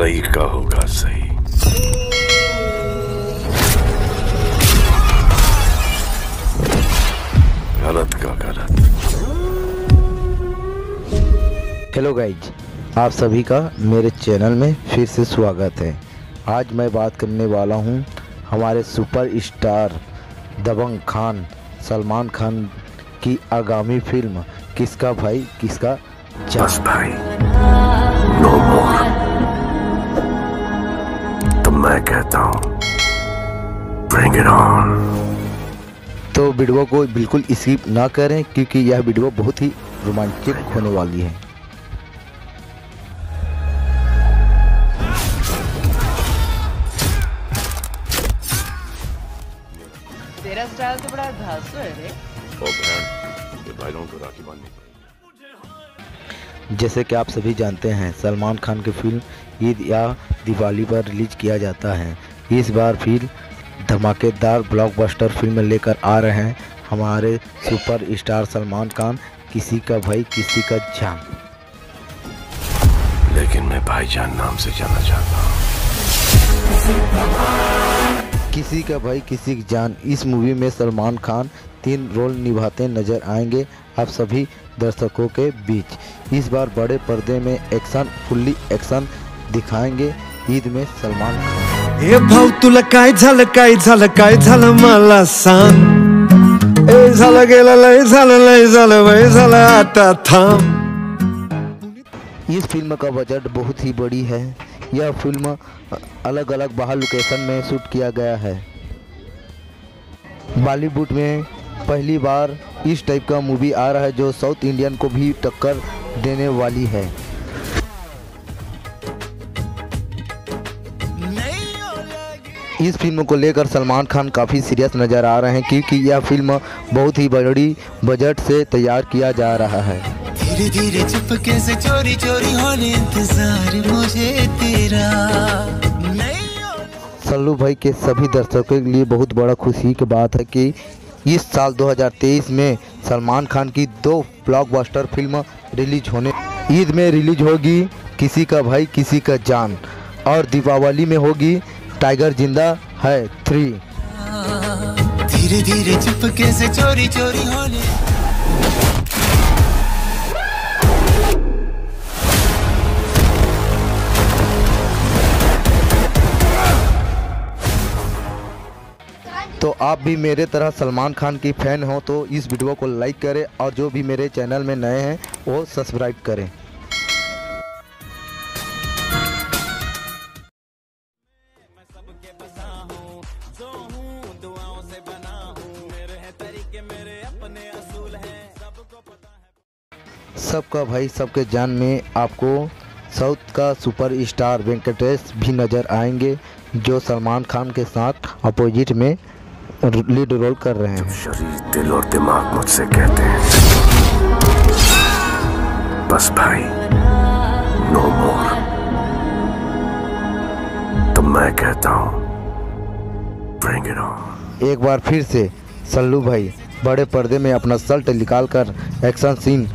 सही का होगा सही। गलत का गलत। हेलो गाइज, आप सभी का मेरे चैनल में फिर से स्वागत है। आज मैं बात करने वाला हूं हमारे सुपर स्टार दबंग खान सलमान खान की आगामी फिल्म किसका भाई किसका जान। बस भाई, नो मोर। तो मैं कहता हूं ब्रिंग इट ऑन। तो वीडियो को बिल्कुल स्किप ना करें क्योंकि यह वीडियो बहुत ही रोमांचक होने वाली है। तेरा स्टाइल तो बड़ा धांसू है रे। ये भाइयों को राखी बांधनी पड़ेगी। जैसे कि आप सभी जानते हैं, सलमान खान की फिल्म ईद या दिवाली पर रिलीज किया जाता है। इस बार फिल्म धमाकेदार ब्लॉकबस्टर फिल्म लेकर आ रहे हैं हमारे सुपर स्टार सलमान खान, किसी का भाई किसी का जान। लेकिन मैं भाईजान नाम से जाना चाहता हूँ। किसी का भाई किसी की जान इस मूवी में सलमान खान 3 रोल निभाते नजर आएंगे आप सभी दर्शकों के बीच। इस बार बड़े पर्दे में फुल्ली एक्शन दिखाएंगे ईद में सलमान खान। ए भाऊ तुला काय झालं मला सांग। ए झालं गेलं लय झालं वय झालं आता थांब। इस फिल्म का बजट बहुत ही बड़ी है। यह फिल्म अलग अलग बाहर लोकेशन में शूट किया गया है। बॉलीवुड में पहली बार इस टाइप का मूवी आ रहा है जो साउथ इंडियन को भी टक्कर देने वाली है। इस फिल्म को लेकर सलमान खान काफ़ी सीरियस नज़र आ रहे हैं क्योंकि यह फिल्म बहुत ही बड़ी बजट से तैयार किया जा रहा है। धीरे धीरे चुपके से चोरी चोरी होने इंतजार मुझे तेरा। सल्लू भाई के सभी दर्शकों के लिए बहुत बड़ा खुशी की बात है कि इस साल 2023 में सलमान खान की 2 ब्लॉकबस्टर फिल्म रिलीज होने। ईद में रिलीज होगी किसी का भाई किसी का जान और दीपावली में होगी टाइगर जिंदा है 3। धीरे धीरे चुपके से चोरी चोरी होने। तो आप भी मेरे तरह सलमान खान की फैन हो तो इस वीडियो को लाइक करें और जो भी मेरे चैनल में नए हैं वो सब्सक्राइब करें। सबका भाई सबके जान में आपको साउथ का सुपर स्टार वेंकटेश भी नज़र आएंगे जो सलमान खान के साथ अपोजिट में लीड रोल कर रहे हैं। शरीर दिल और दिमाग मुझसे कहते हैं बस भाई, नो मोर। तो मैं कहता हूँ ब्रिंग इट ऑन। एक बार फिर से सल्लू भाई बड़े पर्दे में अपना सल्ट निकालकर एक्शन सीन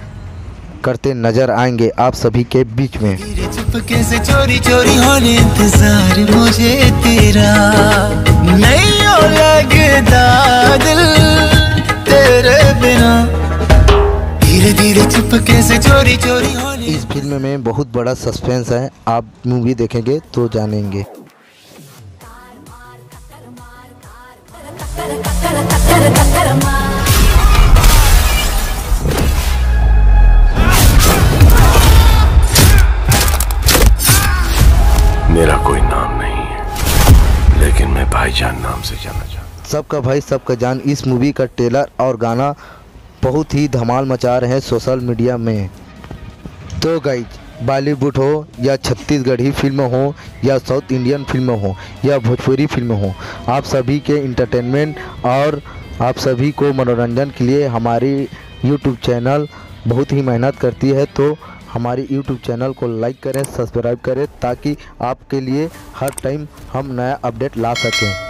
करते नजर आएंगे आप सभी के बीच में। चुपके से चोरी चोरी होने इंतजार मुझे तेरा। नहीं लगता दिल तेरे बिना। धीरे धीरे चुपके से चोरी चोरी होने। इस फिल्म में बहुत बड़ा सस्पेंस है, आप मूवी देखेंगे तो जानेंगे। मेरा कोई नाम नहीं है लेकिन मैं भाईजान नाम से जाना चाहता हूँ। सबका भाई सबका जान इस मूवी का ट्रेलर और गाना बहुत ही धमाल मचा रहे हैं सोशल मीडिया में। तो गाइज, बॉलीवुड हो या छत्तीसगढ़ी फिल्म हो या साउथ इंडियन फिल्म हो या भोजपुरी फिल्म हो, आप सभी के इंटरटेनमेंट और आप सभी को मनोरंजन के लिए हमारी यूट्यूब चैनल बहुत ही मेहनत करती है। तो हमारी यूट्यूब चैनल को लाइक करें, सब्सक्राइब करें ताकि आपके लिए हर टाइम हम नया अपडेट ला सकें।